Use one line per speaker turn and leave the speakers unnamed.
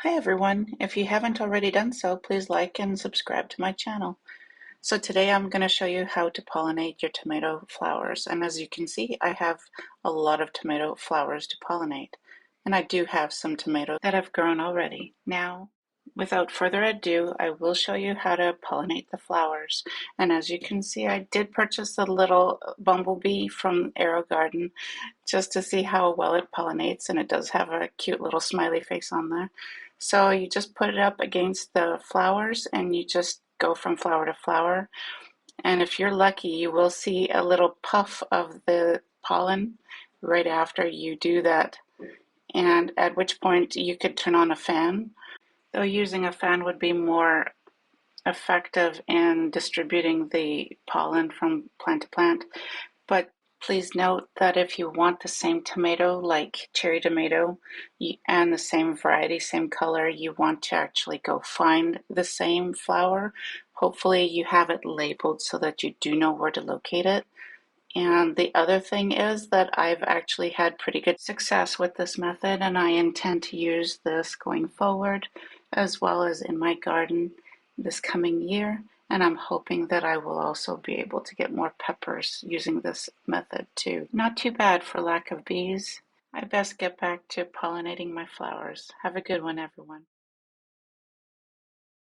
Hi everyone. If you haven't already done so, please like and subscribe to my channel. So today I'm going to show you how to pollinate your tomato flowers. And as you can see, I have a lot of tomato flowers to pollinate. And I do have some tomatoes that have grown already. Now, without further ado, I will show you how to pollinate the flowers. And as you can see, I did purchase a little bumblebee from Arrow Garden just to see how well it pollinates, and it does have a cute little smiley face on there. So you just put it up against the flowers and you just go from flower to flower. And if you're lucky, you will see a little puff of the pollen right after you do that. And at which point you could turn on a fan, though using a fan would be more effective in distributing the pollen from plant to plant. But please note that if you want the same tomato, like cherry tomato, and the same variety, same color, you want to actually go find the same flower. Hopefully you have it labeled so that you do know where to locate it. And the other thing is that I've actually had pretty good success with this method, and I intend to use this going forward as well as in my garden this coming year. And I'm hoping that I will also be able to get more peppers using this method too. Not too bad for lack of bees. I best get back to pollinating my flowers. Have a good one, everyone.